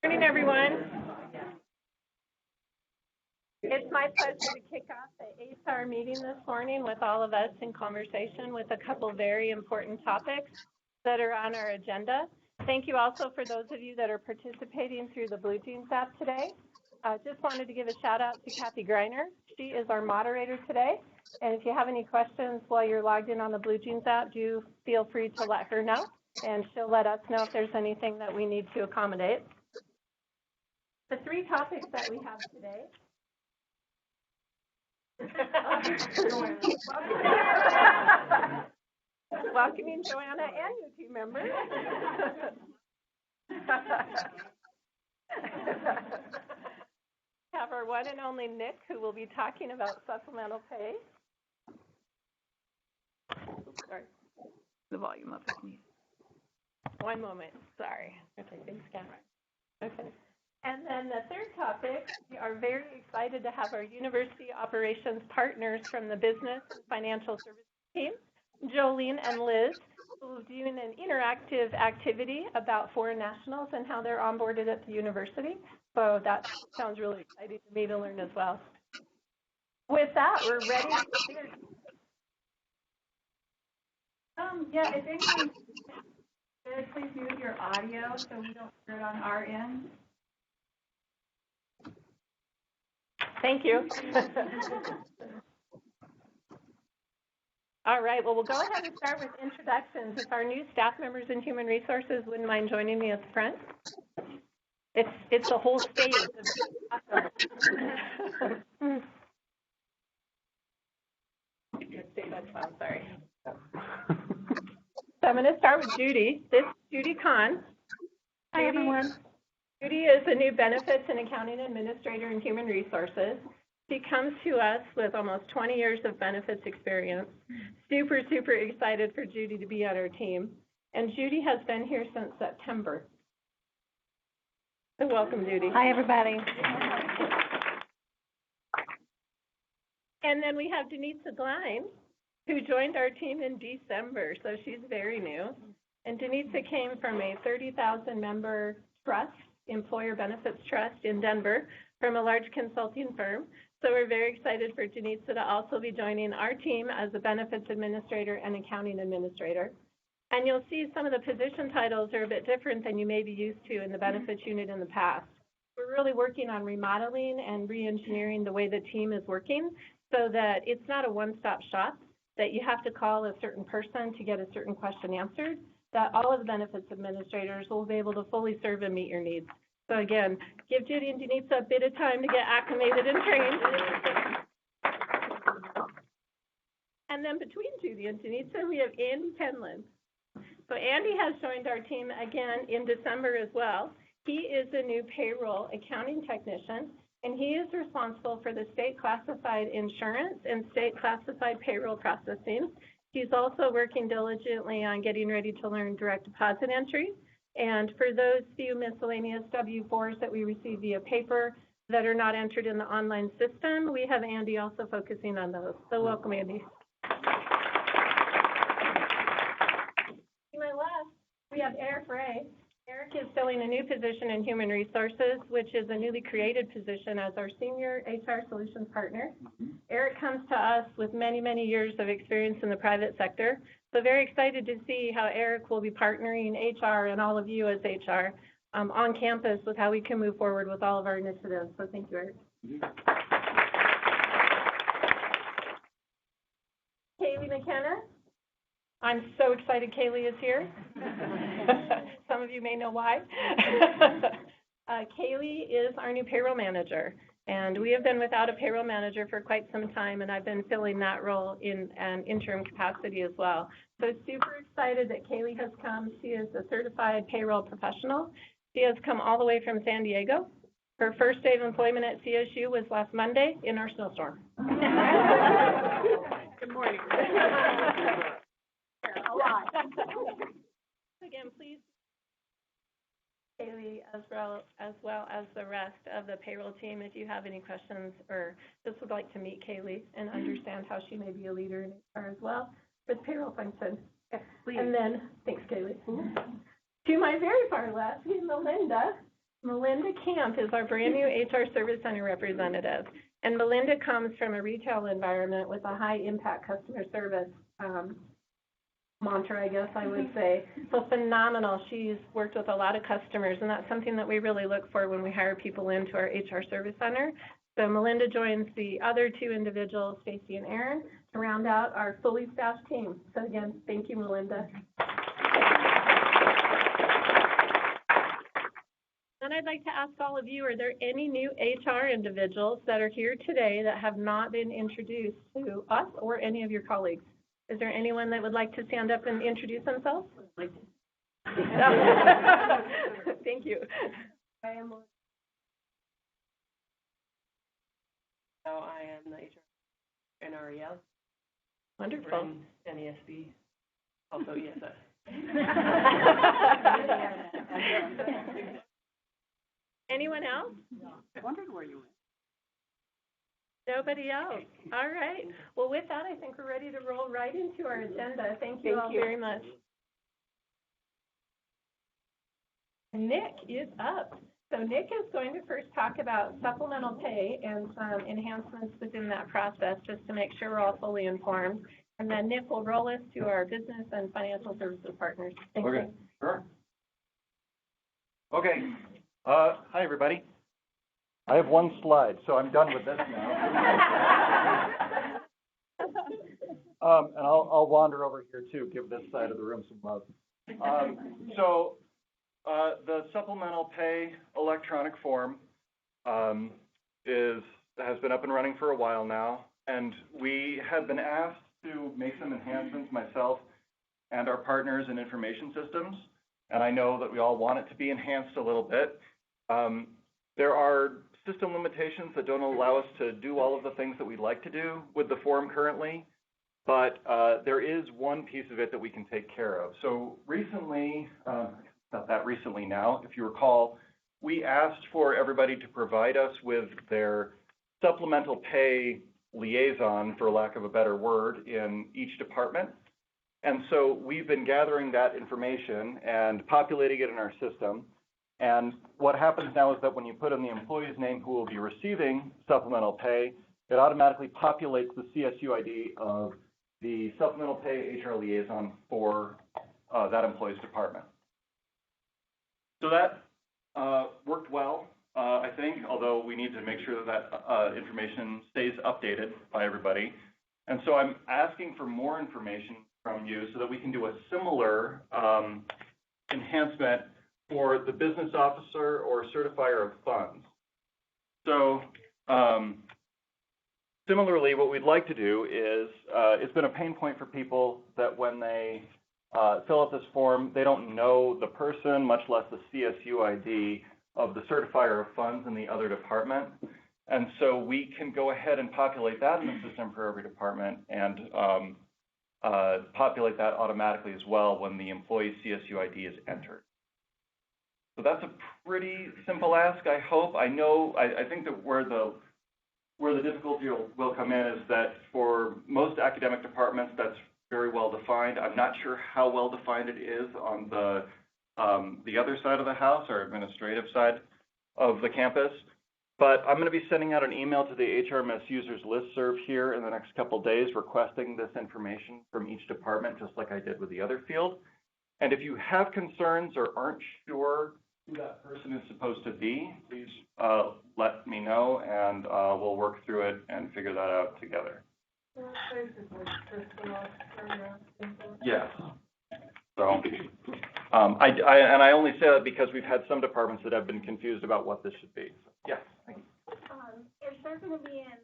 Good morning, everyone. It's my pleasure to kick off the HR meeting this morning with all of us in conversation with a couple very important topics that are on our agenda. Thank you also for those of you that are participating through the Blue Jeans app today. Just wanted to give a shout out to Kathy Greiner. She is our moderator today. And if you have any questions while you're logged in on the Blue Jeans app, do feel free to let her know, and she'll let us know if there's anything that we need to accommodate. The three topics that we have today. Welcoming Joanna and new team members. Have our one and only Nick, who will be talking about supplemental pay. Sorry. The volume up is me. One moment. Sorry. Okay, thanks, Catherine. Okay. And then the third topic, we are very excited to have our university operations partners from the business and financial services team, Jolene and Liz, who will be doing an interactive activity about foreign nationals and how they're onboarded at the university. So that sounds really exciting to me to learn as well. With that, we're ready to start. Yeah, if anyone could please mute your audio so we don't hear it on our end. Thank you. All right, well, we'll go ahead and start with introductions. If our new staff members in Human Resources wouldn't mind joining me at the front. It's a whole stage of sorry. So I'm going to start with Judy. This is Judy Kahn. Hi, everyone. Judy is a new benefits and accounting administrator in Human Resources. She comes to us with almost 20 years of benefits experience. Super, super excited for Judy to be on our team. And Judy has been here since September. So welcome, Judy. Hi, everybody. And then we have Denitza Glein, who joined our team in December, so she's very new. And Denitza came from a 30,000-member trust, employer benefits trust in Denver, from a large consulting firm. So we're very excited for Denitza to also be joining our team as a benefits administrator and accounting administrator. And you'll see some of the position titles are a bit different than you may be used to in the benefits unit in the past. We're really working on remodeling and re-engineering the way the team is working so that it's not a one-stop shop, that you have to call a certain person to get a certain question answered, that all of the benefits administrators will be able to fully serve and meet your needs. So again, give Judy and Denitza a bit of time to get acclimated and trained. And then between Judy and Denitza, we have Andy Penland. So Andy has joined our team again in December as well. He is a new payroll accounting technician, and he is responsible for the state classified insurance and state classified payroll processing. He's also working diligently on getting ready to learn direct deposit entry. And for those few miscellaneous W-4s that we receive via paper that are not entered in the online system, we have Andy also focusing on those. So welcome, Andy. To my left, we have Eric Ray. Eric is filling a new position in Human Resources, which is a newly created position as our Senior HR Solutions Partner. Eric comes to us with many, many years of experience in the private sector. So very excited to see how Eric will be partnering HR and all of you as HR on campus with how we can move forward with all of our initiatives. So thank you, Eric. Kaylee McKenna. I'm so excited Kaylee is here. Some of you may know why. Kaylee is our new payroll manager, and we have been without a payroll manager for quite some time, and I've been filling that role in an interim capacity as well. So super excited that Kaylee has come. She is a certified payroll professional. She has come all the way from San Diego. Her first day of employment at CSU was last Monday in our snowstorm. Good morning. A lot. Again, please, Kaylee, as well as the rest of the payroll team, if you have any questions or just would like to meet Kaylee and understand how she may be a leader in HR as well with payroll function. And then, thanks, Kaylee. To my very far left is Melinda. Melinda Camp is our brand new HR Service Center representative. And Melinda comes from a retail environment with a high impact customer service mantra, I guess I would say. So phenomenal. She's worked with a lot of customers, and that's something that we really look for when we hire people into our HR Service Center. So Melinda joins the other two individuals, Stacy and Aaron, to round out our fully staffed team. So again, thank you, Melinda. And I'd like to ask all of you, are there any new HR individuals that are here today that have not been introduced to us or any of your colleagues? Is there anyone that would like to stand up and introduce themselves? Thank you. I am the HR NREL. Wonderful. NESB, also ESS. Anyone else? I wondered where you went. Nobody else. All right. Well, with that, I think we're ready to roll right into our agenda. Thank you all very much. Nick is up. So Nick is going to first talk about supplemental pay and some enhancements within that process, just to make sure we're all fully informed. And then Nick will roll us to our business and financial services partners. Thank you. Sure. Okay. Hi, everybody. I have one slide, so I'm done with this now. And I'll wander over here too, give this side of the room some love. The supplemental pay electronic form has been up and running for a while now, and we have been asked to make some enhancements, myself and our partners in information systems, and I know that we all want it to be enhanced a little bit. There are system limitations that don't allow us to do all of the things that we'd like to do with the form currently, but there is one piece of it that we can take care of. So recently, not that recently now, if you recall, we asked for everybody to provide us with their supplemental pay liaison, for lack of a better word, in each department. And so we've been gathering that information and populating it in our system. And what happens now is that when you put in the employee's name who will be receiving supplemental pay, it automatically populates the CSU ID of the supplemental pay HR liaison for that employee's department. So that worked well, I think, although we need to make sure that information stays updated by everybody. And so I'm asking for more information from you so that we can do a similar enhancement for the business officer or certifier of funds. So similarly, what we'd like to do is, it's been a pain point for people that when they fill out this form, they don't know the person, much less the CSU ID of the certifier of funds in the other department. And so we can go ahead and populate that in the system for every department and populate that automatically as well when the employee's CSU ID is entered. So that's a pretty simple ask, I hope. I think that where the difficulty will come in is that for most academic departments, that's very well defined. I'm not sure how well defined it is on the other side of the house, or administrative side of the campus. But I'm going to be sending out an email to the HRMS users listserv here in the next couple of days requesting this information from each department, just like I did with the other field. And if you have concerns or aren't sure who that person is supposed to be, please let me know, and we'll work through it and figure that out together. Yes. So, I only say that because we've had some departments that have been confused about what this should be. So, yes. Thank you. Is there going to be an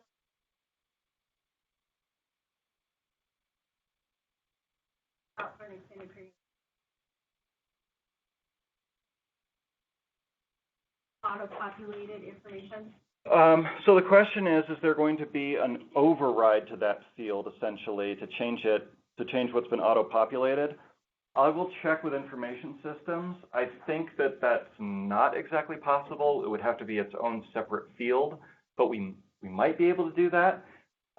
for an extended period? Auto-populated information? So the question is there going to be an override to that field, essentially, to change what's been auto-populated? I will check with information systems. I think that that's not exactly possible. It would have to be its own separate field, but we might be able to do that.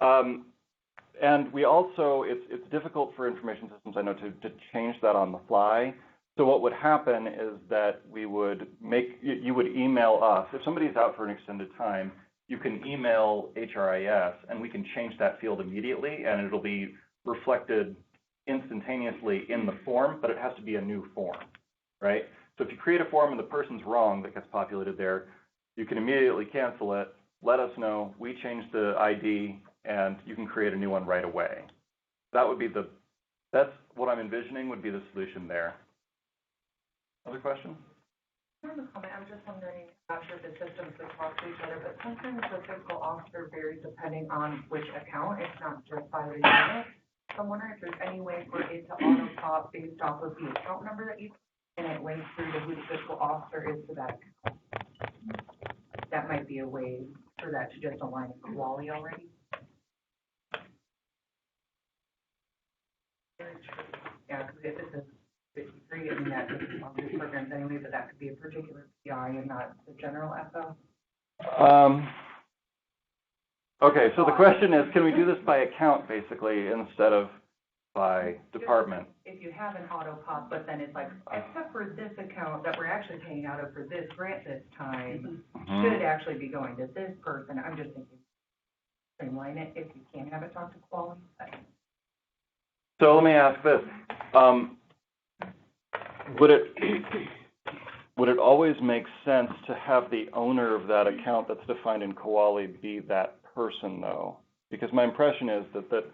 And we also, it's difficult for information systems, I know, to change that on the fly. So what would happen is that you would email us. If somebody's out for an extended time, you can email HRIS and we can change that field immediately and it'll be reflected instantaneously in the form, but it has to be a new form, right? So if you create a form and the person's wrong that gets populated there, you can immediately cancel it, let us know, we change the ID, and you can create a new one right away. That would be that's what I'm envisioning would be the solution there. Other questions? I have a comment. I'm just wondering, I'm not sure if the systems would talk to each other, but sometimes the fiscal officer varies depending on which account. It's not just by the unit. So I'm wondering if there's any way for it to auto-pop based off of the account number that you put, and it links through to who the fiscal officer is to that account. That might be a way for that to just align with Wally already. Yeah, because if it's a 53, I mean, that could be on these programs anyway, but that could be a particular PI and not the general FO. Okay, so the question is, can we do this by account, basically, instead of by department? If you have an auto pop, but then it's like, except for this account that we're actually paying out of for this grant this time, should actually be going to this person. I'm just thinking, streamline it if you can't have it talk to quality. So let me ask this. Would it always make sense to have the owner of that account that's defined in Koali be that person, though? Because my impression is that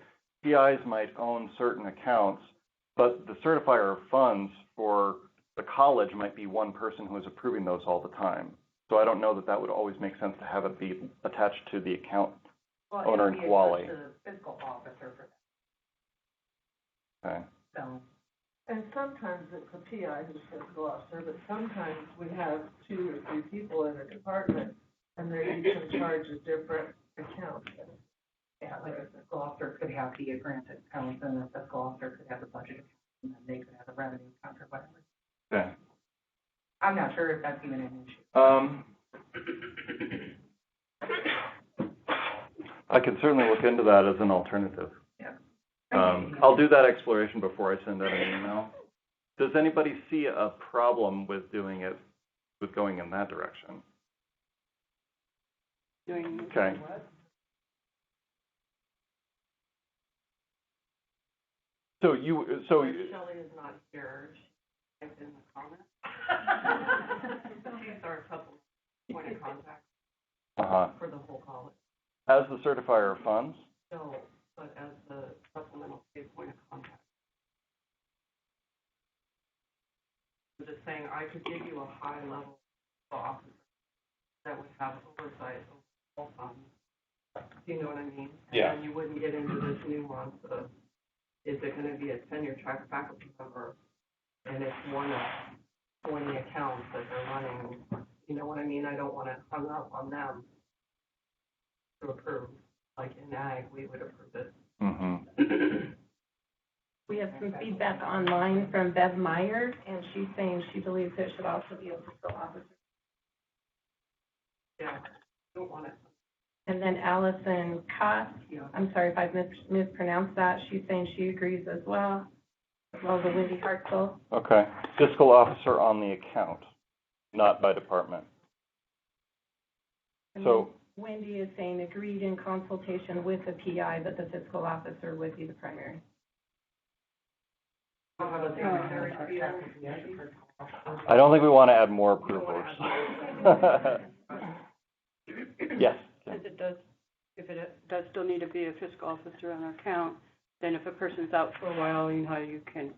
PIs might own certain accounts, but the certifier of funds for the college might be one person who is approving those all the time. So I don't know that would always make sense to have it be attached to the account owner in Koali. To the fiscal officer for that. Okay. So. And sometimes it's a PI who's fiscal officer, but sometimes we have 2 or 3 people in a department, and they're each in charge of different accounts. Yeah, like a fiscal officer could have the granted account, and the fiscal officer could have the budget account, and then they could have a revenue account or whatever. Okay. I'm not sure if that's even an issue. I can certainly look into that as an alternative. Yeah. I'll do that exploration before I send out an email. Does anybody see a problem with doing it, with going in that direction? Doing Okay. what? Shelley is not here. She's in the comments. She's our supplemental point of contact for the whole college. As the certifier of funds? No, but as the supplemental pay point of contact. I'm just saying, I could give you a high level officer that would have oversight of all funds. Do you know what I mean? Yeah. And then you wouldn't get into this nuance of, is it going to be a tenure track faculty member? And it's one of 20 accounts that they're running. You know what I mean? I don't want to hung up on them to approve. Like in ag, we would approve it. Mm-hmm. We have some feedback online from Bev Meyer, and she's saying she believes it should also be a fiscal officer. Yeah, I don't want it. And then Allison Koss, I'm sorry if I've mispronounced that, she's saying she agrees as well as the Wendy Hartzell. Okay. Fiscal officer on the account, not by department. And So Wendy is saying agreed in consultation with the PI, but the fiscal officer would be the primary. I don't think we want to add more approvers. Yes. If it does still need to be a fiscal officer on our account, then if a person's out for a while, you know, you can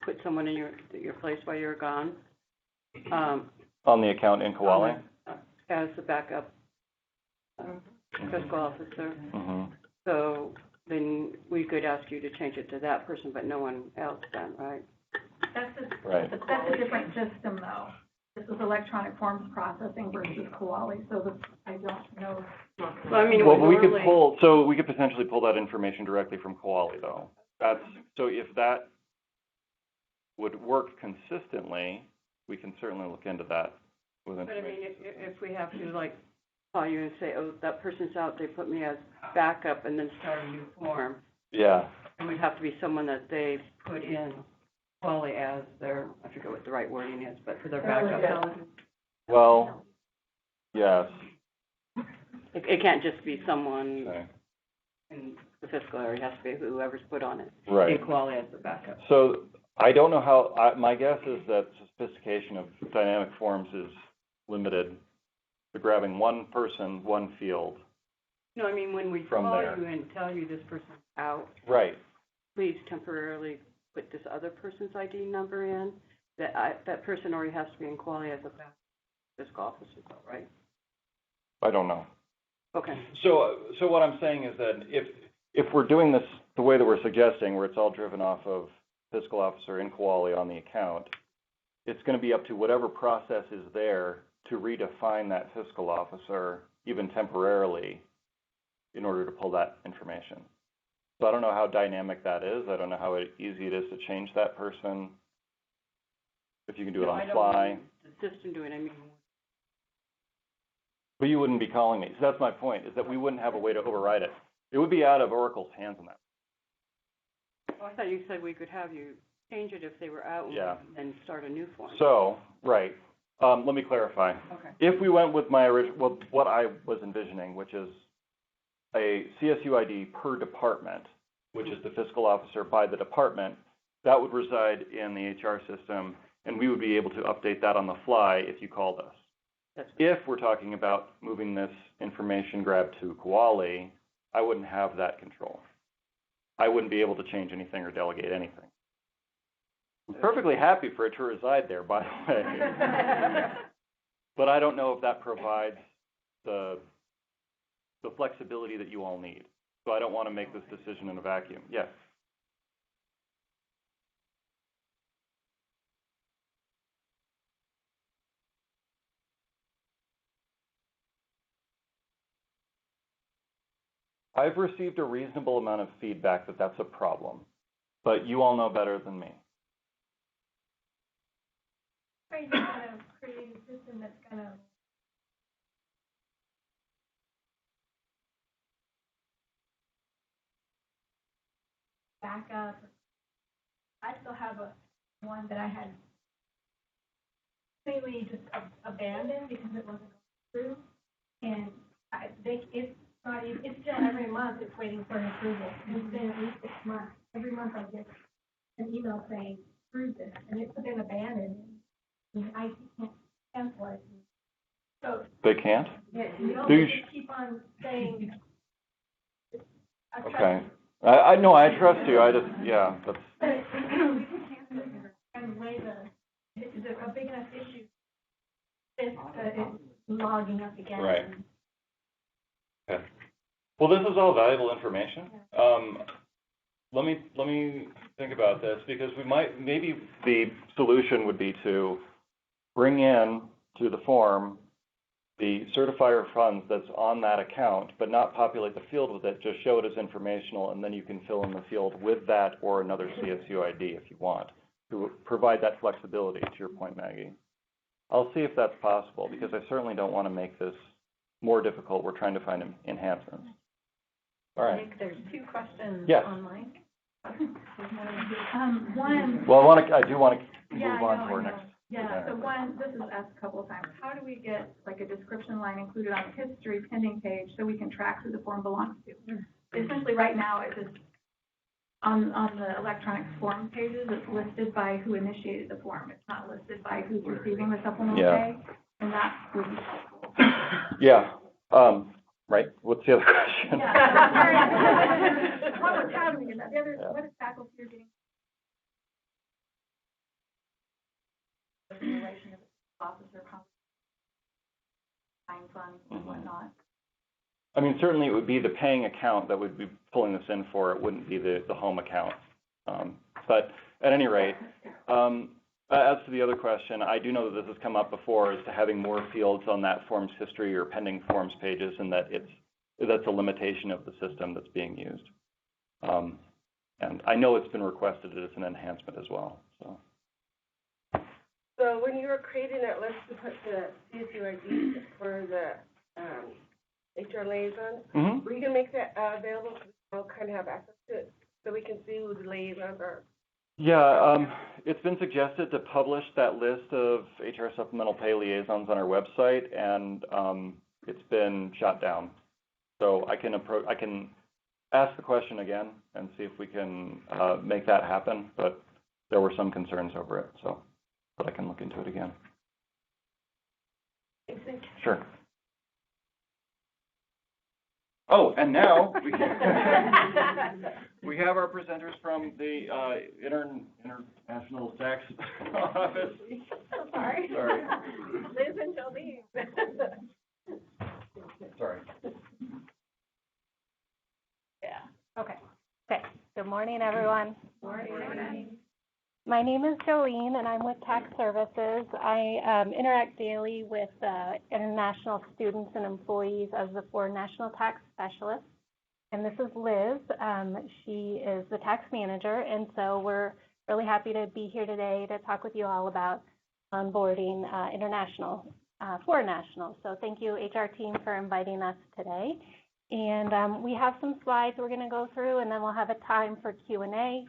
put someone in your place while you're gone. On the account in Koali? As the backup fiscal officer. Mm-hmm. So then we could ask you to change it to that person, but no one else then, right? That's Right. a different system, though. This is electronic forms processing versus Koali, so I don't know. Well, I mean, Well, we could potentially pull that information directly from Koali, though. So if that would work consistently, we can certainly look into that with But I information. mean, if we have to like call you and say, oh, that person's out, they put me as backup and then start a new form. Yeah. It would have to be someone that they put in Quali as their, I forget what the right wording is, but for their backup. Well, yes. It can't just be someone Okay. in the fiscal area, it has to be whoever's put on it. Right. In Quali as the backup. So I don't know how, my guess is that sophistication of dynamic forms is limited to grabbing one person, one field. No, I mean, when we From call there. you and tell you this person's out, Right. please temporarily put this other person's ID number in, that person already has to be in Quali as a backup fiscal officer, right? I don't know. Okay. So what I'm saying is that if we're doing this the way that we're suggesting, where it's all driven off of fiscal officer in Quali on the account, it's going to be up to whatever process is there to redefine that fiscal officer, even temporarily, in order to pull that information. So I don't know how dynamic that is. I don't know how easy it is to change that person. If you can do it on the fly. I don't mean the system doing it, I mean. But you wouldn't be calling me. So that's my point, is that we wouldn't have a way to override it. It would be out of Oracle's hands on that. Oh, I thought you said we could have you change it if they were out and start a new form. So, right. Let me clarify. Okay. If we went with my original, what I was envisioning, which is a CSU ID per department, which is the fiscal officer by the department, that would reside in the HR system, and we would be able to update that on the fly if you called us. If we're talking about moving this information grab to Quali, I wouldn't have that control. I wouldn't be able to change anything or delegate anything. I'm perfectly happy for it to reside there, by the way. But I don't know if that provides the flexibility that you all need. So I don't want to make this decision in a vacuum. Yes. I've received a reasonable amount of feedback that that's a problem, but you all know better than me. Are you going to create a system that's going to back up? I still have one that I had completely just abandoned because it wasn't going through, and it's still every month it's waiting for an approval. It's been at least 6 months. Every month I get an email saying, approve this, and it's been abandoned. And I can't cancel it. So They can't? yeah, no, Do you they just keep on saying. Okay. I know, I trust you. I just, yeah, that's. But we can cancel it and weigh is it a big enough issue? It's logging up again. Right. Okay. Well, this is all valuable information. Let me think about this, because maybe the solution would be to bring in to the form the certifier funds that's on that account, but not populate the field with it, just show it as informational, and then you can fill in the field with that or another CSU ID if you want, to provide that flexibility, to your point, Maggie. I'll see if that's possible, because I certainly don't want to make this more difficult. We're trying to find enhancements. All right. Nick, there's 2 questions Yes. online. One. Well, I do want to move on to our next. Yeah, so one, this is asked a couple of times. How do we get like a description line included on the history pending page so we can track who the form belongs to? Essentially, right now, it's just on the electronic form pages, it's listed by who initiated the form. It's not listed by who's receiving the supplemental pay, and that would be helpful. Yeah. Right. What's the other question? Yeah. One was how do we get that? The other is what is faculty are getting in relation to the officer compensation funds and whatnot? I mean, certainly it would be the paying account that would be pulling this in for. It wouldn't be the home account. But at any rate, as to the other question, I do know that this has come up before, as to having more fields on that form's history or pending forms pages, and that that's a limitation of the system that's being used. And I know it's been requested as an enhancement as well. So when you were creating that list to put the CSU ID for the HR liaisons, were you going to make that available so we all kind of have access to it, so we can see who the liaisons are? Yeah, it's been suggested to publish that list of HR supplemental pay liaisons on our website, and it's been shot down. So I can ask the question again and see if we can make that happen, but there were some concerns over it, so, but I can look into it again. Sure. Oh, and now we have our presenters from the International Tax Office. Sorry. Sorry. Liz and Jolene. Sorry. Yeah. Okay. Good morning, everyone. Morning. My name is Jolene, and I'm with Tax Services. I interact daily with international students and employees as the foreign national tax specialist. And this is Liz. She is the tax manager, and so we're really happy to be here today to talk with you all about onboarding international foreign nationals. So thank you, HR team, for inviting us today. And we have some slides we're going to go through, and then we'll have a time for Q&A.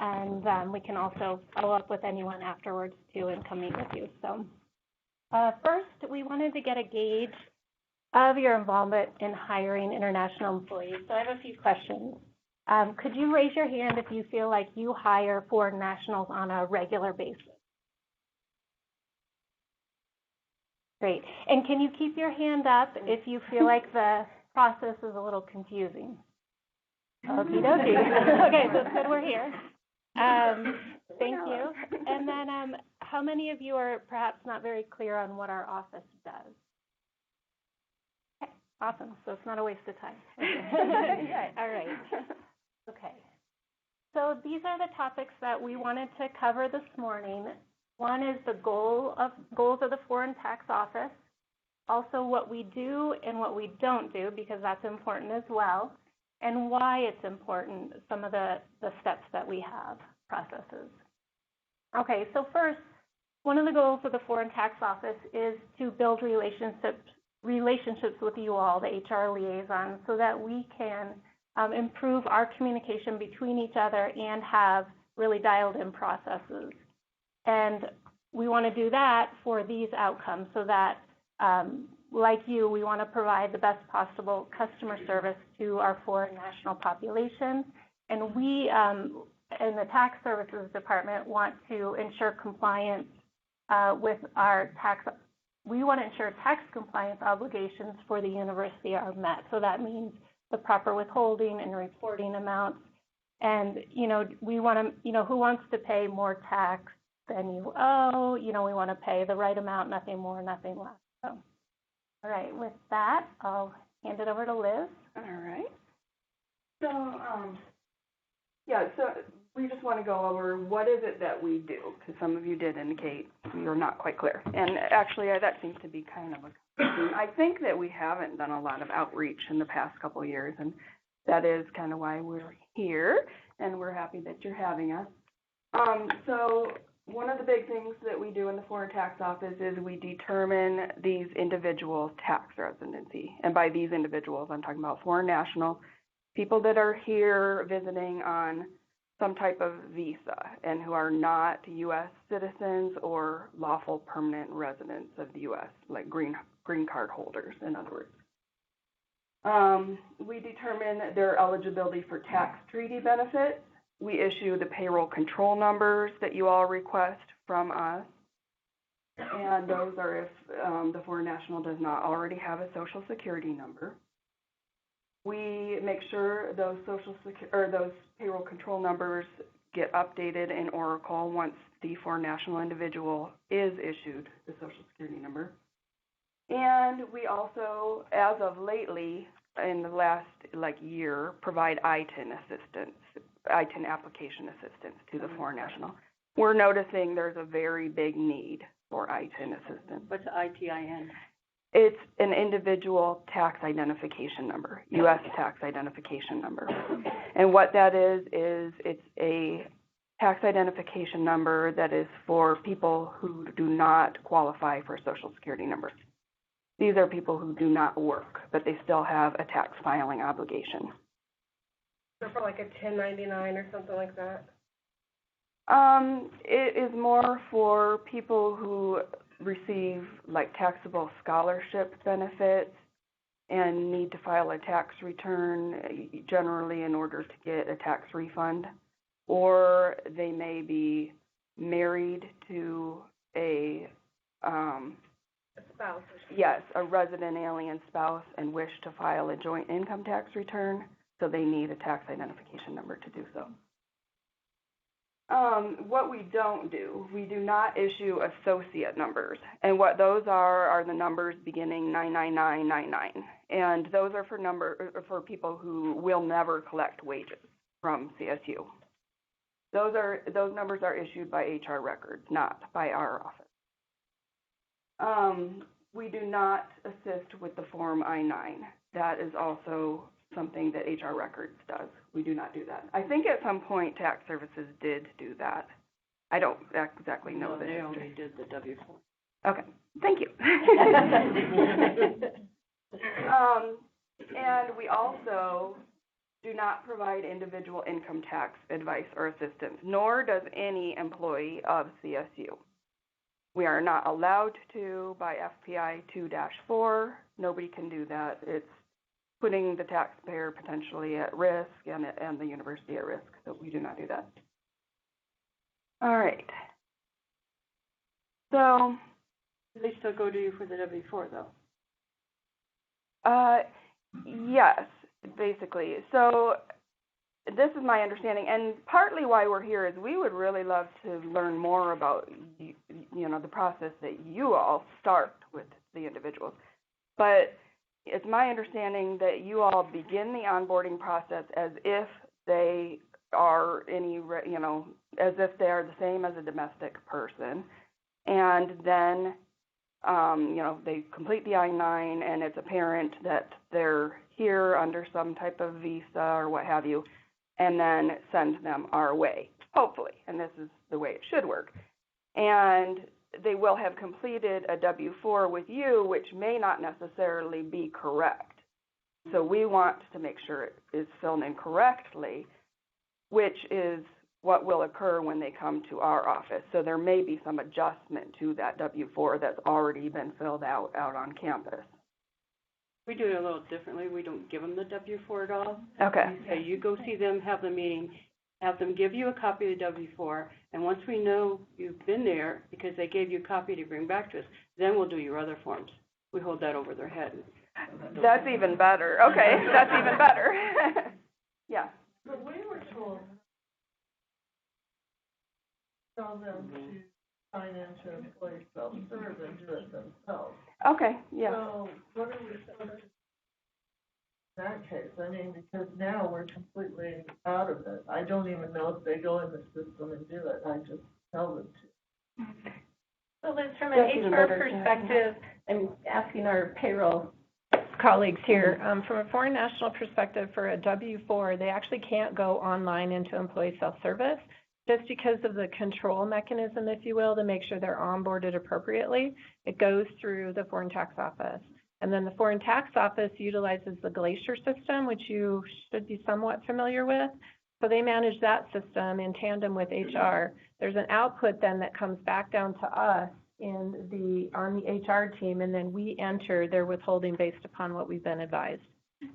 And we can also follow up with anyone afterwards, too, and come meet with you. So first, we wanted to get a gauge of your involvement in hiring international employees. So I have a few questions. Could you raise your hand if you feel like you hire foreign nationals on a regular basis? Great. And can you keep your hand up if you feel like the process is a little confusing? Okie dokie. Okay, so it's good we're here. Thank you. And then how many of you are perhaps not very clear on what our office does? Okay, awesome. So it's not a waste of time. Okay. All right. Okay. So these are the topics that we wanted to cover this morning. One is the goals of the Foreign Tax Office, also what we do and what we don't do, because that's important as well, and why it's important, some of the steps that we have, processes. Okay, so first, one of the goals of the Foreign Tax Office is to build relationships with you all, the HR liaisons, so that we can improve our communication between each other and have really dialed-in processes. And we want to do that for these outcomes so that, like you, we want to provide the best possible customer service to our foreign national population. And we, in the Tax Services Department, want to ensure compliance with our we want to ensure tax compliance obligations for the university are met. So that means the proper withholding and reporting amounts. And, we want to, who wants to pay more tax than you owe? We want to pay the right amount, nothing more, nothing less. So, all right, with that, I'll hand it over to Liz. All right. So, we just want to go over what is it that we do, because some of you did indicate you're not quite clear. And actually, that seems to be kind of I think that we haven't done a lot of outreach in the past couple of years, and that is kind of why we're here, and we're happy that you're having us. So one of the big things that we do in the Foreign Tax Office is we determine these individuals' tax residency. And by these individuals, I'm talking about foreign national, people that are here visiting on some type of visa and who are not U.S. citizens or lawful permanent residents of the U.S., like green card holders, in other words. We determine their eligibility for tax treaty benefits. We issue the payroll control numbers that you all request from us. And those are if the foreign national does not already have a Social Security number. We make sure those those payroll control numbers get updated in Oracle once the foreign national individual is issued the Social Security number. And we also, as of lately, in the last year, provide ITIN assistance, ITIN application assistance to the foreign national. We're noticing there's a very big need for ITIN assistance. What's ITIN? It's an individual tax identification number, U.S. tax identification number. And what that is it's a tax identification number that is for people who do not qualify for a Social Security number. These are people who do not work, but they still have a tax filing obligation. So for like a 1099 or something like that? It is more for people who receive like taxable scholarship benefits and need to file a tax return generally in order to get a tax refund. Or they may be married to a spouse. yes, a resident alien spouse and wish to file a joint income tax return, so they need a tax identification number to do so. What we don't do, we do not issue associate numbers. And what those are the numbers beginning 99999. And those are for people who will never collect wages from CSU. Those numbers are issued by HR records, not by our office. We do not assist with the Form I-9. That is also something that HR records does. We do not do that. I think at some point tax services did do that. I don't exactly know the They history. only did the W-4. Okay, thank you. And we also do not provide individual income tax advice or assistance, nor does any employee of CSU. We are not allowed to by FPI 2-4. Nobody can do that. It's putting the taxpayer potentially at risk and the university at risk, so we do not do that. All right. So, Do they still go to you for the W-4 though? yes, basically. So this is my understanding, and partly why we're here is we would really love to learn more about, the process that you all start with the individuals. But it's my understanding that you all begin the onboarding process as if they are as if they are the same as a domestic person, and then they complete the I-9 and it's apparent that they're here under some type of visa or what have you, and then send them our way, hopefully, and this is the way it should work. And they will have completed a W-4 with you, which may not necessarily be correct. So we want to make sure it is filled in correctly, which is what will occur when they come to our office. So there may be some adjustment to that W-4 that's already been filled out on campus. We do it a little differently. We don't give them the W-4 at all. Okay. We say you go see them, have the meeting, have them give you a copy of the W-4, and once we know you've been there, because they gave you a copy to bring back to us, then we'll do your other forms. We hold that over their head. That's even better. Okay, that's even better. Yeah. But we were told, tell them to sign into employee self-serve and do it themselves. Okay, yeah. So what are we supposed to do in that case? I mean, because now we're completely out of it. I don't even know if they go in the system and do it. I just tell them to. So Liz, from That's an even HR better, perspective, I'm asking our payroll colleagues here, from a foreign national perspective for a W-4, they actually can't go online into employee self-service just because of the control mechanism, if you will, to make sure they're onboarded appropriately. It goes through the foreign tax office. And then the foreign tax office utilizes the Glacier system, which you should be somewhat familiar with. So they manage that system in tandem with HR. There's an output then that comes back down to us on the HR team, and then we enter their withholding based upon what we've been advised.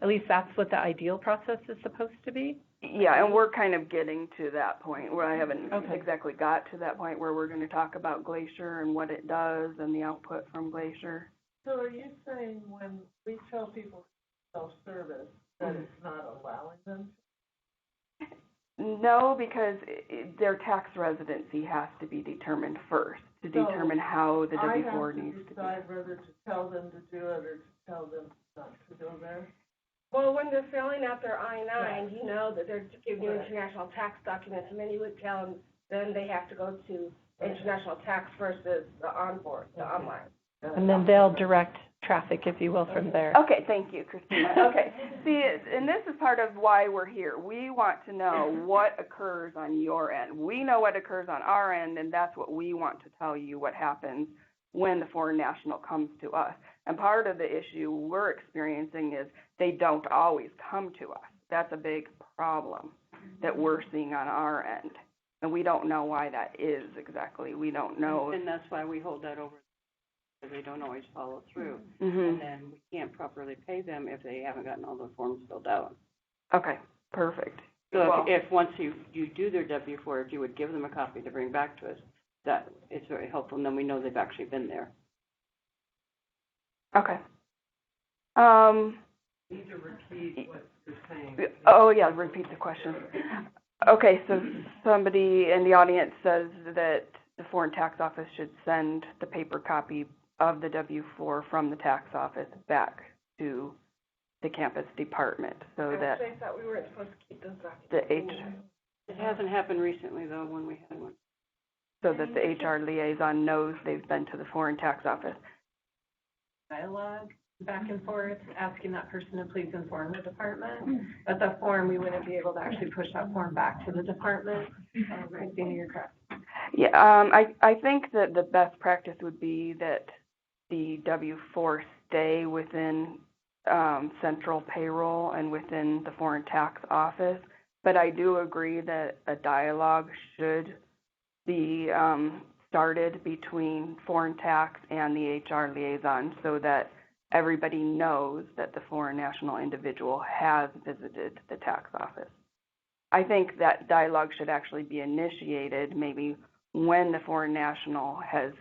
At least that's what the ideal process is supposed to be. Yeah, and we're kind of getting to that point where I haven't exactly got to that point where we're going to talk about Glacier and what it does and the output from Glacier. So are you saying when we tell people self-service that it's not allowing them? No, because their tax residency has to be determined first to determine how the W-4 needs to be. I have to decide whether to tell them to do it or to tell them not to go there? Well, when they're filling out their I-9, you know that they're giving you international tax documents, and then you would tell them, then they have to go to international tax versus the online. And then they'll direct traffic, if you will, from there. Okay, thank you, Christina. Okay, see, and this is part of why we're here. We want to know what occurs on your end. We know what occurs on our end, and that's what we want to tell you what happens when the foreign national comes to us. And part of the issue we're experiencing is they don't always come to us. That's a big problem that we're seeing on our end. And we don't know why that is exactly. We don't know. And that's why we hold that over, because they don't always follow through. Mm-hmm. And then we can't properly pay them if they haven't gotten all the forms filled out. Okay, perfect. So Well- if once you do their W-4, if you would give them a copy to bring back to us, that is very helpful, and then we know they've actually been there. Okay. Need to repeat what you're saying. Oh, yeah, repeat the question. Okay, so somebody in the audience says that the foreign tax office should send the paper copy of the W-4 from the tax office back to the campus department, so that Actually, I thought we weren't supposed to keep those documents. the It hasn't happened recently, though, when we had one. so that the HR liaison knows they've been to the foreign tax office. Dialogue back and forth, asking that person to please inform the department. But the form, we wouldn't be able to actually push that form back to the department. Christina, you're correct. Yeah, I think that the best practice would be that the W-4 stay within central payroll and within the foreign tax office. But I do agree that a dialogue should be started between foreign tax and the HR liaison so that everybody knows that the foreign national individual has visited the tax office. I think that dialogue should actually be initiated maybe when the foreign national has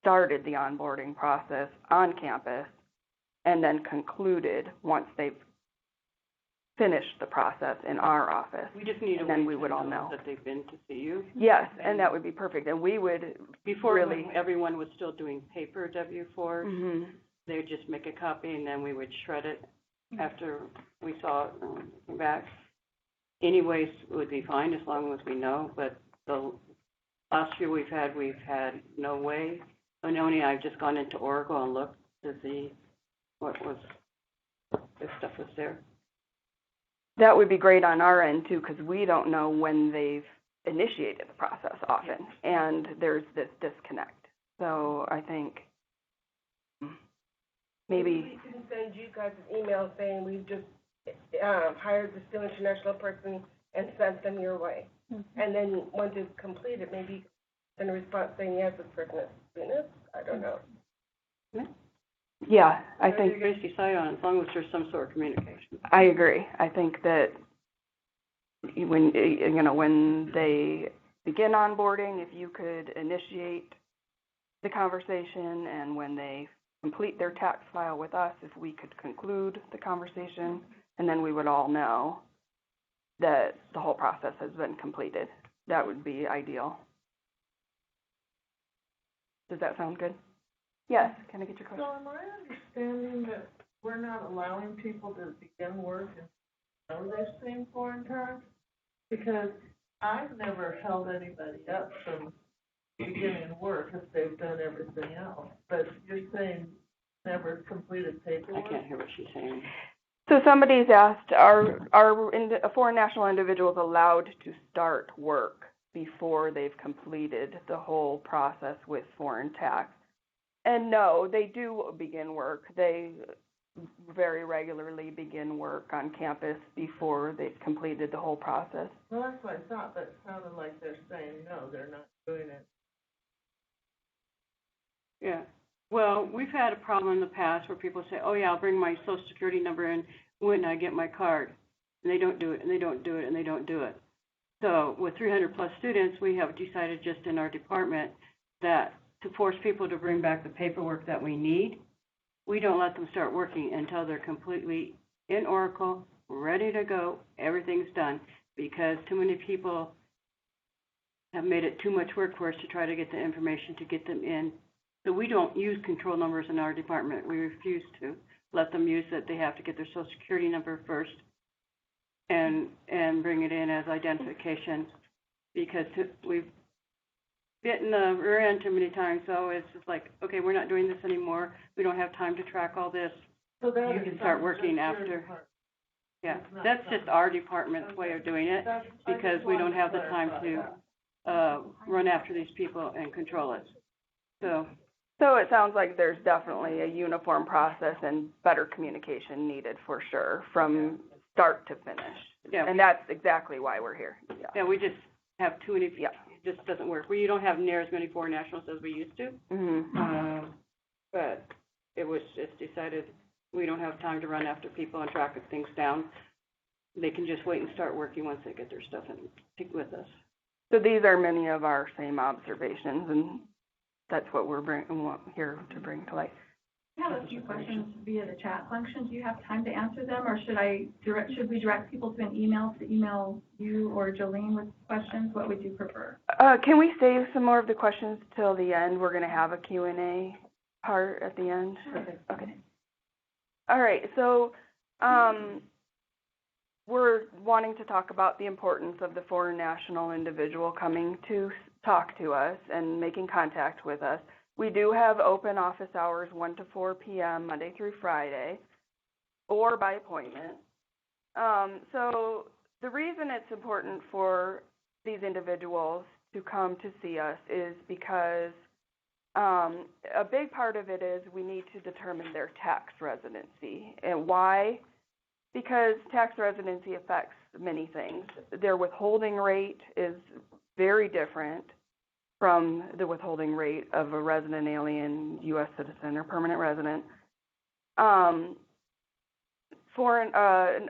started the onboarding process on campus and then concluded once they've finished the process in our office. We just need to And then wait we would to all know. that they've been to see you. Yes, and that would be perfect. And we would Before, really. when everyone was still doing paper W-4s, Mhm. they would just make a copy, and then we would shred it after we saw it and came back. Anyways, it would be fine as long as we know, but the last year we've had no way. Only I've just gone into Oracle and looked to see if stuff was there. That would be great on our end too, because we don't know when they've initiated the process often, and there's this disconnect. So I think maybe. We can send you guys an email saying we've just hired the Still International person and sent them your way. And then once it's completed, maybe you can send a response saying, yes, this person is doing this. I don't know. Yeah, I think Tracy decide on it, as long as there's some sort of communication. I agree. I think that when they begin onboarding, if you could initiate the conversation, and when they complete their tax file with us, if we could conclude the conversation, and then we would all know that the whole process has been completed. That would be ideal. Does that sound good? Yes, can I get your question? So am I understanding that we're not allowing people to begin work and know they've seen foreign tax? Because I've never held anybody up from beginning work if they've done everything else. But you're saying never completed I paperwork? can't hear what she's saying. So somebody's asked, are foreign national individuals allowed to start work before they've completed the whole process with foreign tax? And no, they do begin work. They very regularly begin work on campus before they've completed the whole process. Well, that's what I thought, but it sounded like they're saying, no, they're not doing it. Yeah. Well, we've had a problem in the past where people say, oh, yeah, I'll bring my social security number in when I get my card. And they don't do it, and they don't do it, and they don't do it. So with 300-plus students, we have decided just in our department that to force people to bring back the paperwork that we need, we don't let them start working until they're completely in Oracle, ready to go, everything's done, because too many people have made it too much work for us to try to get the information to get them in. So we don't use control numbers in our department. We refuse to let them use it. They have to get their social security number first and bring it in as identification, because we've bitten the rear end too many times. So it's just like, okay, we're not doing this anymore. We don't have time to track all this. So that You is can start not working just your after. department. Yeah, It's not that's something- just our department's way of doing it, That's- I because just we don't wanted have the clarify time to that. run after these people and control it. So it sounds like there's definitely a uniform process and better communication needed for sure from start to finish. Yeah. And that's exactly why we're here. Yeah. Yeah, we just have too many, it just doesn't work, where you don't have near as many foreign nationals as we used to. But it was just decided, we don't have time to run after people and track things down. They can just wait and start working once they get their stuff and stick with us. So these are many of our same observations, and that's what we're here to bring to light. I have a few questions via the chat function. Do you have time to answer them, or should we direct people to an email to email you or Jolene with questions? What would you prefer? Can we save some more of the questions till the end? We're going to have a Q&A part at the end. Okay. All right. So we're wanting to talk about the importance of the foreign national individual coming to talk to us and making contact with us. We do have open office hours 1 to 4 p.m. Monday through Friday, or by appointment. So the reason it's important for these individuals to come to see us is because a big part of it is we need to determine their tax residency. And why? Because tax residency affects many things. Their withholding rate is very different from the withholding rate of a resident alien, U.S. citizen, or permanent resident. I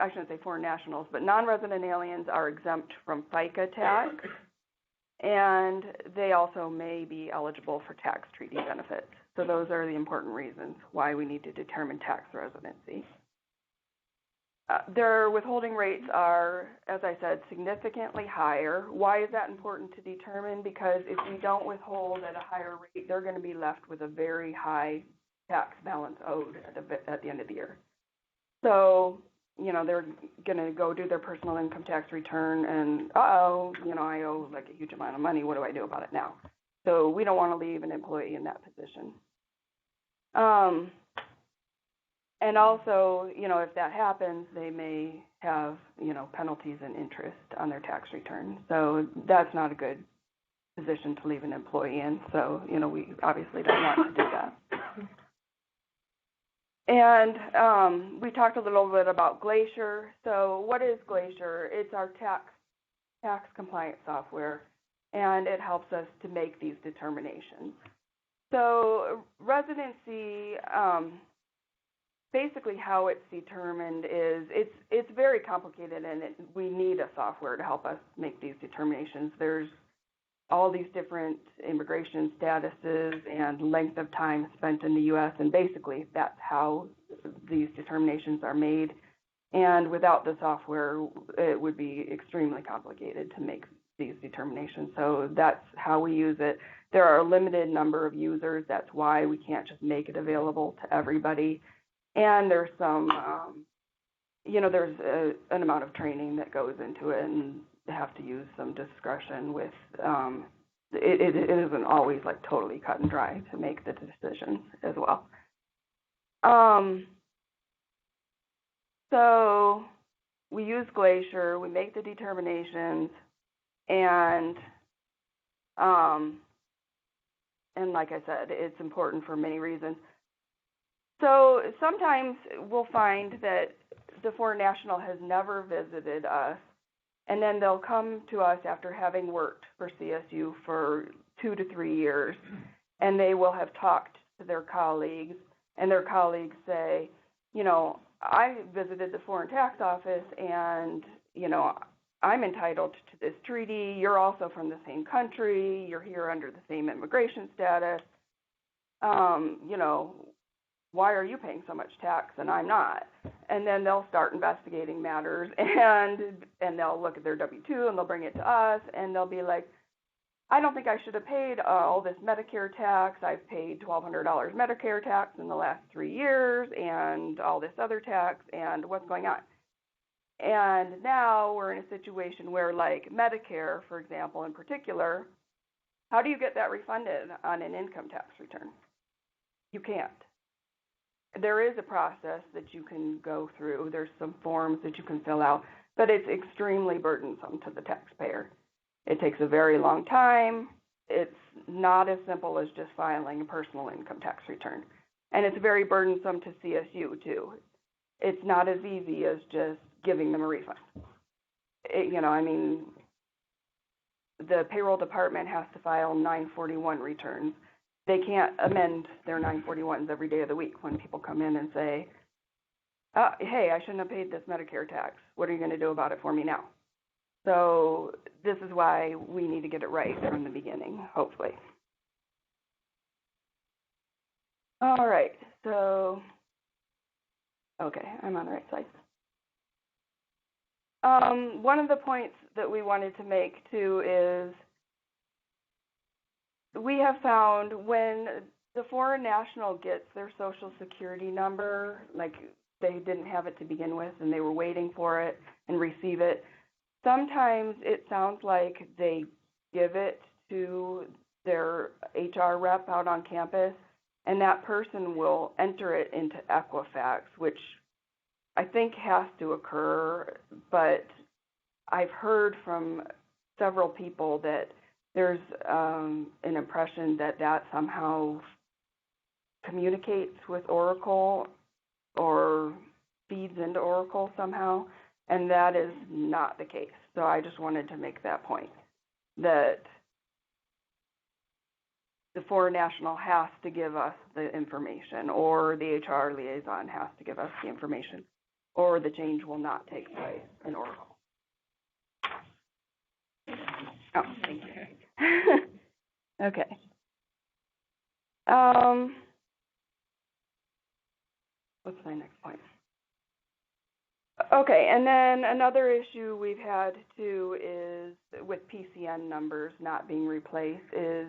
shouldn't say foreign nationals, but non-resident aliens are exempt from FICA tax, and they also may be eligible for tax treaty benefits. So those are the important reasons why we need to determine tax residency. Their withholding rates are, as I said, significantly higher. Why is that important to determine? Because if you don't withhold at a higher rate, they're going to be left with a very high tax balance owed at the end of the year. So, they're going to go do their personal income tax return and, I owe like a huge amount of money. What do I do about it now? So we don't want to leave an employee in that position. And also, if that happens, they may have, penalties and interest on their tax return. So that's not a good position to leave an employee in. So, we obviously don't want to do that. And we talked a little bit about Glacier. So what is Glacier? It's our tax compliance software, and it helps us to make these determinations. So residency, basically how it's determined is it's very complicated, and we need a software to help us make these determinations. There's all these different immigration statuses and length of time spent in the U.S., and basically that's how these determinations are made. And without the software, it would be extremely complicated to make these determinations. So that's how we use it. There are a limited number of users. That's why we can't just make it available to everybody. And there's some, there's an amount of training that goes into it, and have to use some discretion with, it isn't always like totally cut and dry to make the decisions as well. So we use Glacier, we make the determinations, and like I said, it's important for many reasons. So sometimes we'll find that the foreign national has never visited us, and then they'll come to us after having worked for CSU for 2 to 3 years, and they will have talked to their colleagues, and their colleagues say, I visited the Foreign Tax Office, and, I'm entitled to this treaty. You're also from the same country. You're here under the same immigration status. Why are you paying so much tax and I'm not? And then they'll start investigating matters, and they'll look at their W-2 and they'll bring it to us, and they'll be like, I don't think I should have paid all this Medicare tax. I've paid $1,200 Medicare tax in the last 3 years and all this other tax, and what's going on? And now we're in a situation where, like Medicare, for example, in particular, how do you get that refunded on an income tax return? You can't. There is a process that you can go through. There's some forms that you can fill out, but it's extremely burdensome to the taxpayer. It takes a very long time. It's not as simple as just filing a personal income tax return. And it's very burdensome to CSU, too. It's not as easy as just giving them a refund. the payroll department has to file 941 returns. They can't amend their 941s every day of the week when people come in and say, hey, I shouldn't have paid this Medicare tax. What are you going to do about it for me now? So this is why we need to get it right from the beginning, hopefully. All right, so, okay, I'm on the right side. One of the points that we wanted to make too is we have found when the foreign national gets their Social Security number, like they didn't have it to begin with and they were waiting for it and receive it, sometimes it sounds like they give it to their HR rep out on campus, and that person will enter it into Equifax, which I think has to occur, but I've heard from several people that there's an impression that that somehow communicates with Oracle or feeds into Oracle somehow, and that is not the case. So I just wanted to make that point, that the foreign national has to give us the information, or the HR liaison has to give us the information, or the change will not take place in Oracle. Oh, thank you. Okay. What's my next point? Okay, and then another issue we've had too is with PCN numbers not being replaced is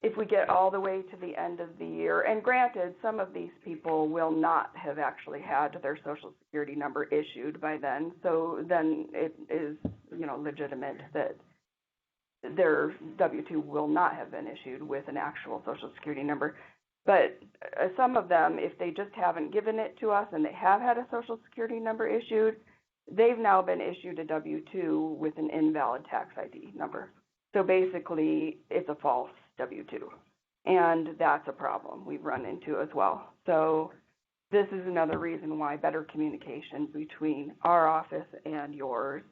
if we get all the way to the end of the year, and granted, some of these people will not have actually had their Social Security number issued by then, so then it is, legitimate that their W-2 will not have been issued with an actual Social Security number. But some of them, if they just haven't given it to us and they have had a Social Security number issued, they've now been issued a W-2 with an invalid tax ID number. So basically, it's a false W-2, and that's a problem we've run into as well. So this is another reason why better communication between our office and yours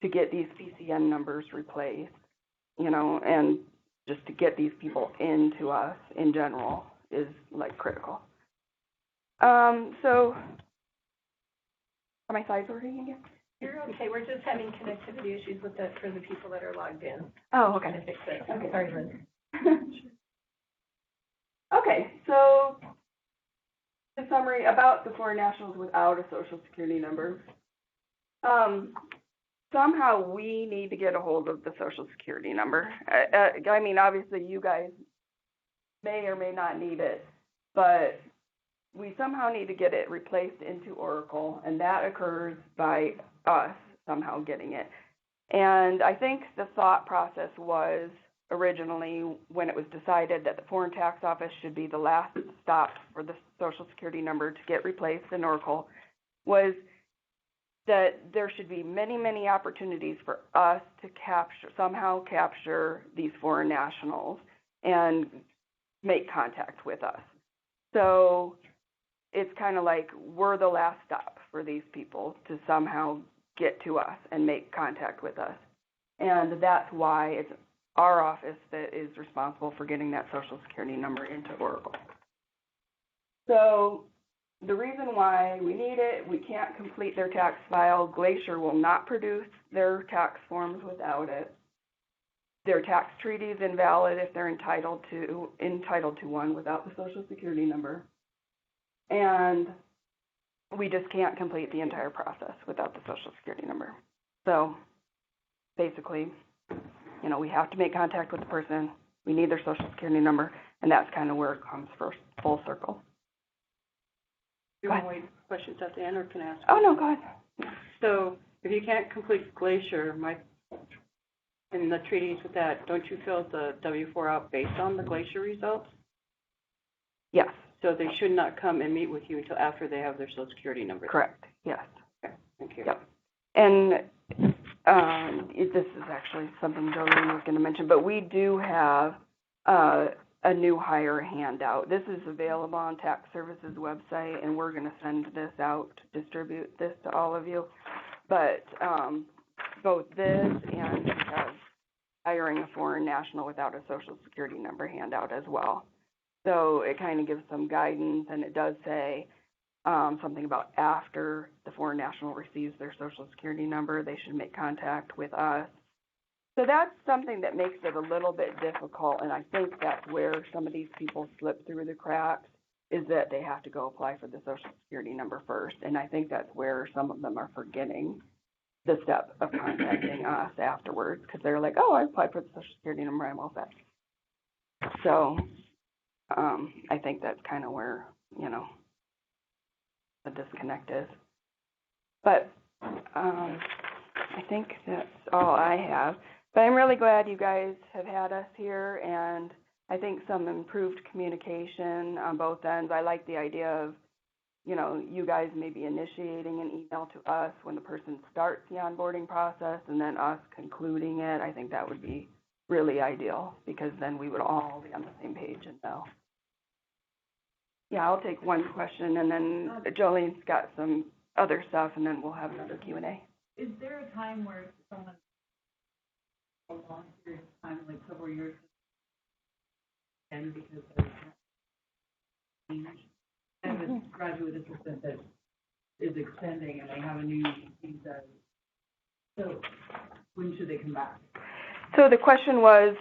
to get these PCN numbers replaced, and just to get these people into us in general is critical. So are my slides working again? You're okay. We're just having connectivity issues for the people that are logged in. Oh, okay. To fix it. Okay, sorry, Liz. Okay, so the summary about the foreign nationals without a Social Security number. Somehow we need to get a hold of the Social Security number. I mean, obviously you guys may or may not need it, but we somehow need to get it replaced into Oracle, and that occurs by us somehow getting it. And I think the thought process was originally, when it was decided that the Foreign Tax Office should be the last stop for the Social Security number to get replaced in Oracle, was that there should be many, many opportunities for us to somehow capture these foreign nationals and make contact with us. So it's kind of like we're the last stop for these people to somehow get to us and make contact with us. And that's why it's our office that is responsible for getting that Social Security number into Oracle. So the reason why we need it, we can't complete their tax file. Glacier will not produce their tax forms without it. Their tax treaty is invalid if they're entitled to one without the Social Security number. And we just can't complete the entire process without the Social Security number. So basically, we have to make contact with the person. We need their Social Security number, and that's kind of where it comes full circle. Do you want to wait questions at the end, or can I ask? Oh, no, go ahead. So if you can't complete Glacier, and the treaties with that, don't you fill the W-4 out based on the Glacier results? Yes. So they should not come and meet with you until after they have their Social Security number? Correct, yes. Okay, thank you. Yep. And this is actually something Jolene was going to mention, but we do have a new hire handout. This is available on Tax Services website, and we're going to send this out, distribute this to all of you. But both this and hiring a foreign national without a social security number handout as well. So it kind of gives some guidance, and it does say something about after the foreign national receives their social security number, they should make contact with us. So that's something that makes it a little bit difficult, and I think that's where some of these people slip through the cracks, is that they have to go apply for the social security number first. And I think that's where some of them are forgetting the step of contacting us afterwards, because they're like, oh, I applied for the social security number, I'm all set. So I think that's kind of where, you know, the disconnect is. But I think that's all I have. But I'm really glad you guys have had us here, and I think some improved communication on both ends. I like the idea of, you know, you guys maybe initiating an email to us when the person starts the onboarding process and then us concluding it. I think that would be really ideal, because then we would all be on the same page and know. Yeah, I'll take one question, and then Jolene's got some other stuff, and then we'll have another Q&A. Is there a time where someone, a long period of time, like several years, and because there's change, and a graduate assistant that is extending and they have a new visa, so when should they come back? So the question was,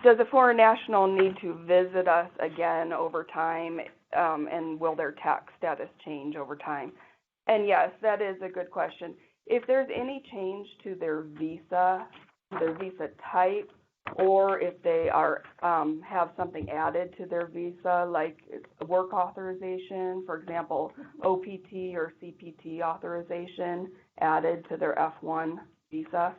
does a foreign national need to visit us again over time, and will their tax status change over time? And yes, that is a good question. If there's any change to their visa type, or if they are have something added to their visa, like work authorization, for example, OPT or CPT authorization added to their F1 visa,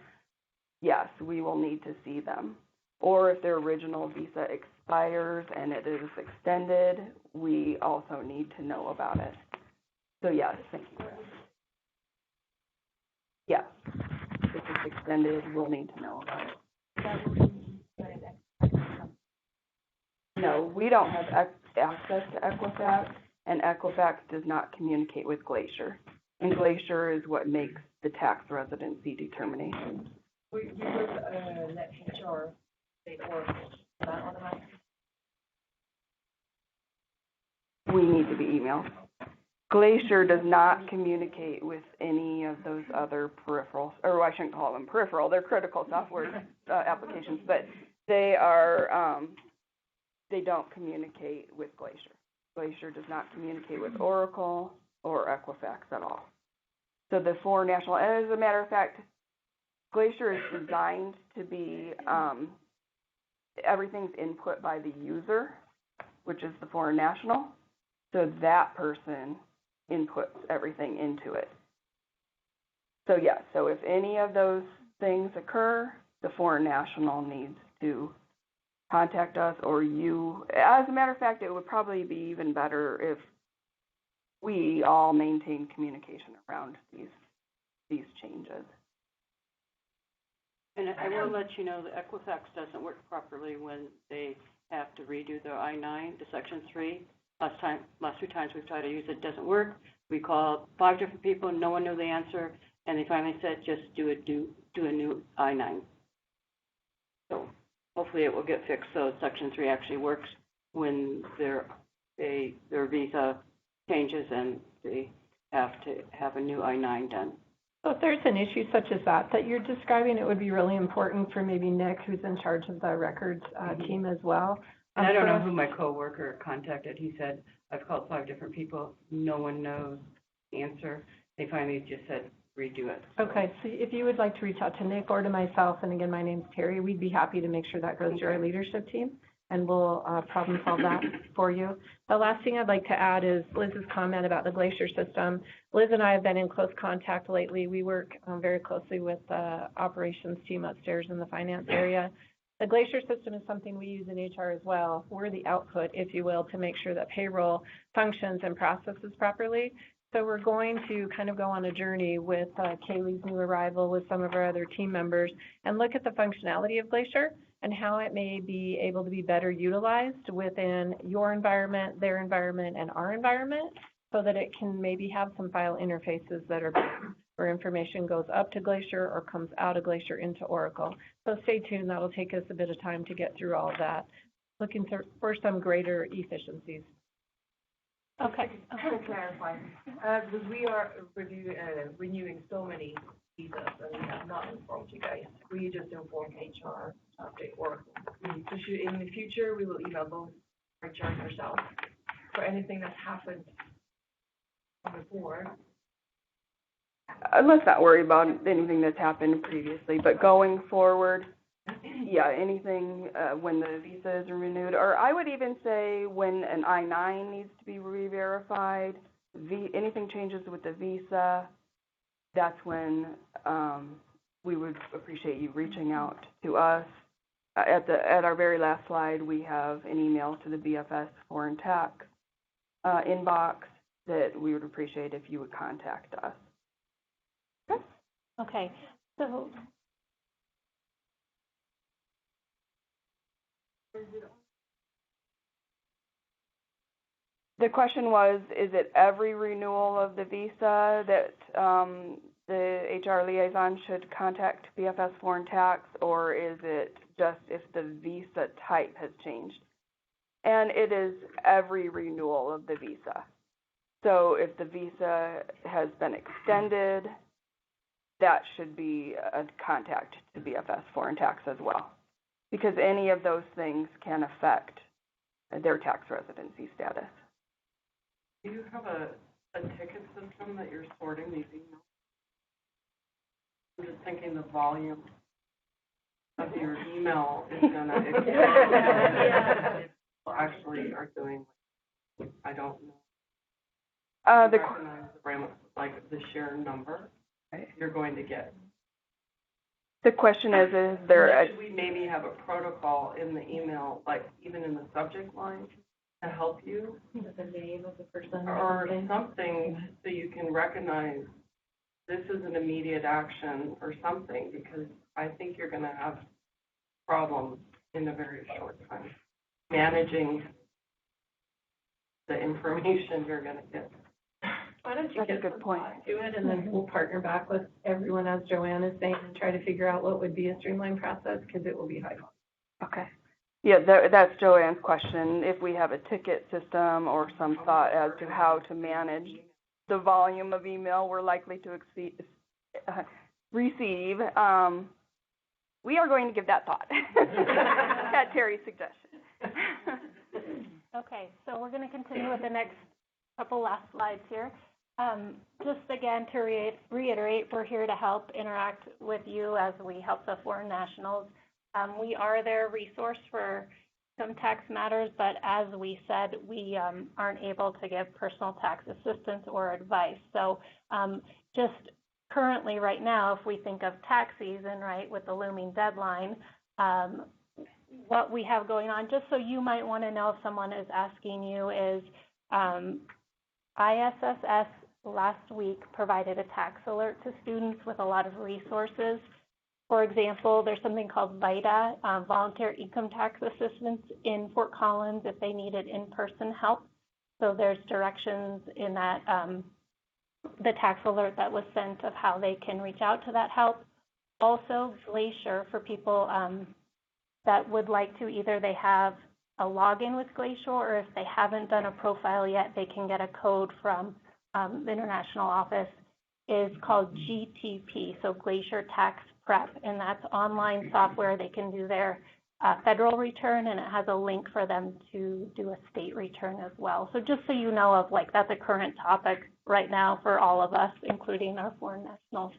yes, we will need to see them. Or if their original visa expires and it is extended, we also need to know about it. So yes, thank you. Yes, if it's extended, we'll need to know about it. No, we don't have access to Equifax, and Equifax does not communicate with Glacier. And Glacier is what makes the tax residency determination. We use net HR, state Oracle, not automatic. We need to be emailed. Glacier does not communicate with any of those other peripherals, or I shouldn't call them peripheral, they're critical software applications, but they are, they don't communicate with Glacier. Glacier does not communicate with Oracle or Equifax at all. So the foreign national, and as a matter of fact, Glacier is designed to be, everything's input by the user, which is the foreign national. So that person inputs everything into it. So yes, so if any of those things occur, the foreign national needs to contact us, or you. As a matter of fact, it would probably be even better if we all maintain communication around these changes. And I will let you know that Equifax doesn't work properly when they have to redo their I-9 to Section 3. Last 2 times we've tried to use it, doesn't work. We called 5 different people, no one knew the answer, and they finally said just do a new I-9. So hopefully it will get fixed so Section 3 actually works when their visa changes and they have to have a new I-9 done. So if there's an issue such as that you're describing, it would be really important for maybe Nick, who's in charge of the records team as well. And I don't know who my coworker contacted. He said, I've called 5 different people. No one knows the answer. They finally just said, redo it. Okay, so if you would like to reach out to Nick or to myself, and again, my name's Terry, we'd be happy to make sure that goes to our leadership team, and we'll problem solve that for you. The last thing I'd like to add is Liz's comment about the Glacier system. Liz and I have been in close contact lately. We work very closely with the operations team upstairs in the finance area. The Glacier system is something we use in HR as well. We're the output, if you will, to make sure that payroll functions and processes properly. So we're going to kind of go on a journey with Kaylee's new arrival, with some of our other team members, and look at the functionality of Glacier and how it may be able to be better utilized within your environment, their environment, and our environment. so that it can maybe have some file interfaces that are where information goes up to Glacier or comes out of Glacier into Oracle. So stay tuned. That'll take us a bit of time to get through all of that. Looking for some greater efficiencies. Okay. To clarify, because we are renewing so many visas, and we have not informed you guys. We just informed HR, update Oracle. In the future, we will email both HR and yourself for anything that's happened before. Let's not worry about anything that's happened previously, but going forward, yeah, anything, when the visa is renewed, or I would even say when an I-9 needs to be re-verified, anything changes with the visa, that's when, we would appreciate you reaching out to us. At our very last slide, we have an email to the BFS Foreign Tax, inbox that we would appreciate if you would contact us. Okay, so. The question was, is it every renewal of the visa that the HR liaison should contact BFS Foreign Tax, or is it just if the visa type has changed? And it is every renewal of the visa. So if the visa has been extended, that should be a contact to BFS Foreign Tax as well, because any of those things can affect their tax residency status. Do you have a ticket system that you're sorting these emails? I'm just thinking the volume of your email is gonna expand. People actually are doing, I don't know. Recognize the sheer number you're going to get. The question is there should we maybe have a protocol in the email, like even in the subject line, to help you? The name of the person. Or something so you can recognize this is an immediate action or something, because I think you're going to have problems in a very short time managing the information you're going to get. Why don't you That's a get good some point. thought to it, and then we'll partner back with everyone, as Joanne is saying, and try to figure out what would be a streamlined process, because it will be high volume. Okay. Yeah, that's Joanne's question. If we have a ticket system or some thought as to how to manage the volume of email we're likely to receive, we are going to give that thought at Terry's suggestion. Okay, so we're going to continue with the next couple last slides here. Just again to reiterate, we're here to help interact with you as we help the foreign nationals. We are their resource for some tax matters, but as we said, we aren't able to give personal tax assistance or advice. So just currently right now, if we think of tax season, right, with the looming deadline, what we have going on, just so you might want to know if someone is asking you, is ISSS last week provided a tax alert to students with a lot of resources. For example, there's something called VITA, Volunteer Income Tax Assistance in Fort Collins if they needed in-person help. So there's directions in that, the tax alert that was sent of how they can reach out to that help. Also, Glacier, for people that would like to, either they have a login with Glacier, or if they haven't done a profile yet, they can get a code from the international office, is called GTP, so Glacier Tax Prep, and that's online software. They can do their federal return, and it has a link for them to do a state return as well. So just so you know of, like, that's a current topic right now for all of us, including our foreign nationals.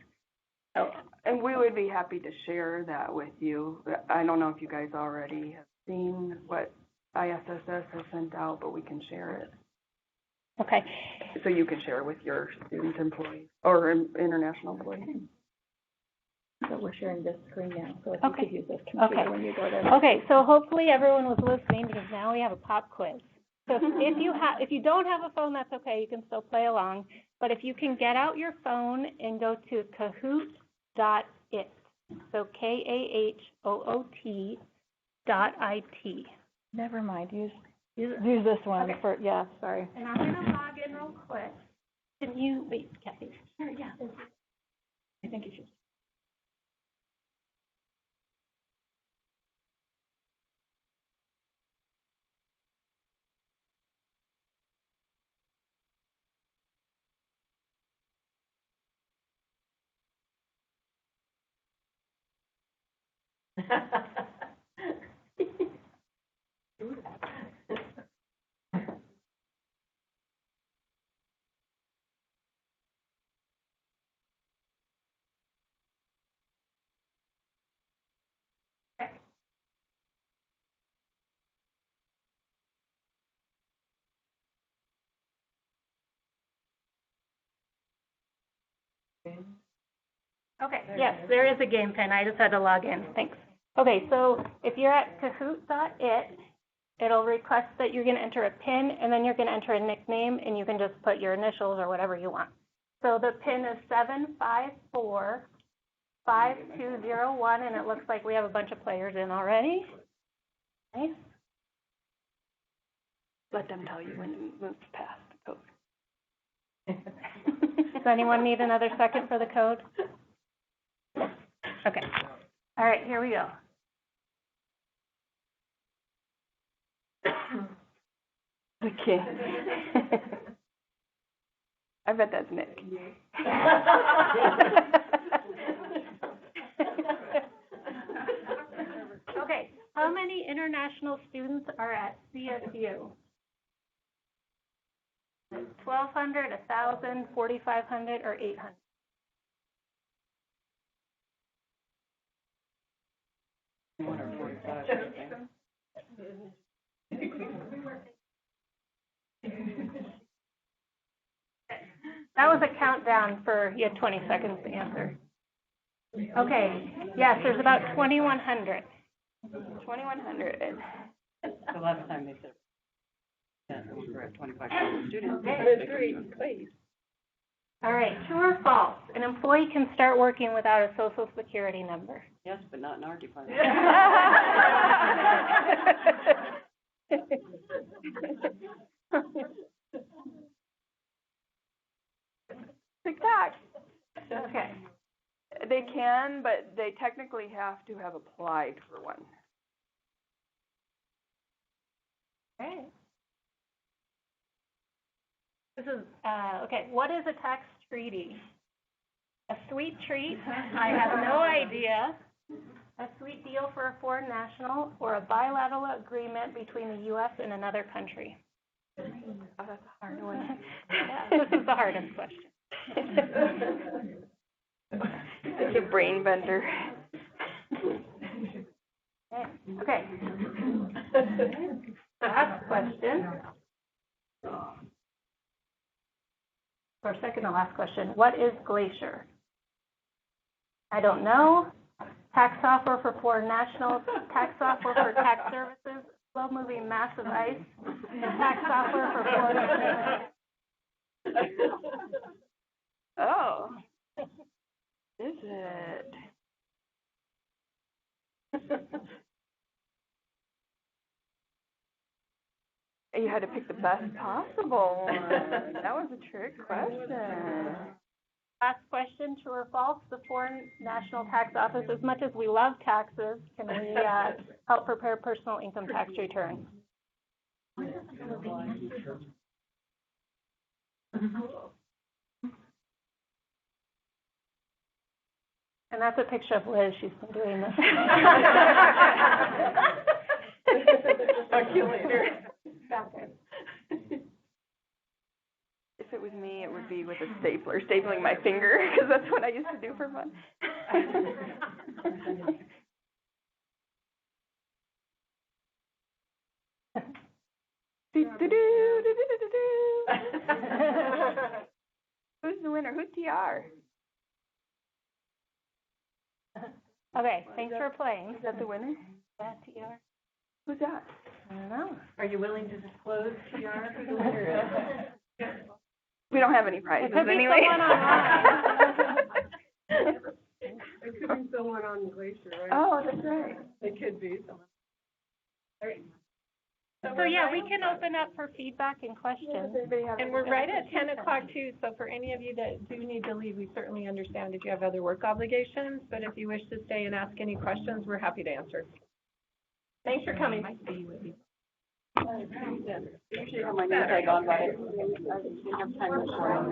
So, and we would be happy to share that with you. I don't know if you guys already have seen what ISSS has sent out, but we can share it. okay. So you can share with your student employees or international employees. So we're sharing this screen now, so if Okay. you could use this computer when you go there. Okay, so hopefully everyone was listening, because now we have a pop quiz. So if you don't have a phone, that's okay, you can still play along. But if you can get out your phone and go to kahoot.it, so KAHOOT.IT. Never mind, use this one for, yeah, sorry. And I'm going to log in real quick. Can you, wait, Kathy? Sure, yeah. I think you should. Okay, yes, there is a game pin. I just had to log in. Thanks. Okay, so if you're at kahoot.it, it'll request that you're going to enter a PIN, and then you're going to enter a nickname, and you can just put your initials or whatever you want. So the PIN is 7545201, and it looks like we have a bunch of players in already. Nice. Let them tell you when it moves past the code. Does anyone need another second for the code? Okay. All right, here we go. Okay. I bet that's Nick. Okay, how many international students are at CSU? 1,200, 1,000, 4,500, or 800? That was a countdown for, you had 20 seconds to answer. Okay, yes, there's about 2,100. 2,100. The last time they said, yeah, we were at 25,000 students. Great. All right, true or false? An employee can start working without a social security number. Yes, but not in our department. TikTok. Okay. They can, but they technically have to have applied for one. Okay. This is, okay, what is a tax treaty? A sweet treat? I have no idea. A sweet deal for a foreign national, or a bilateral agreement between the U.S. and another country? Oh, that's a hard one. Yeah, this is the hardest question. It's a brain bender. Okay. Last question. Or second to last question. What is Glacier? I don't know. Tax software for foreign nationals, tax software for tax services, slow-moving massive ice, and tax software for foreign. Oh. Is it? You had to pick the best possible one. That was a trick question. Last question, true or false? The Foreign National Tax Office, as much as we love taxes, can we help prepare personal income tax returns? And that's a picture of Liz. She's been doing this. Calculator. If it was me, it would be with a stapler, stapling my finger, because that's what I used to do for fun. Who's the winner? Who's TR? Okay, thanks for playing. Is that the winner? Yeah, TR. Who's that? I don't know. Are you willing to disclose TR who the winner is? We don't have any prizes It could be anyway. someone online. It could be someone on Glacier, right? Oh, that's right. It could be someone. All right. So yeah, we can open up for feedback and questions. And we're right at 10 o'clock too, so for any of you that do need to leave, we certainly understand if you have other work obligations, but if you wish to stay and ask any questions, we're happy to answer. Thanks for coming. Usually have my name tag on, but I didn't have time this morning.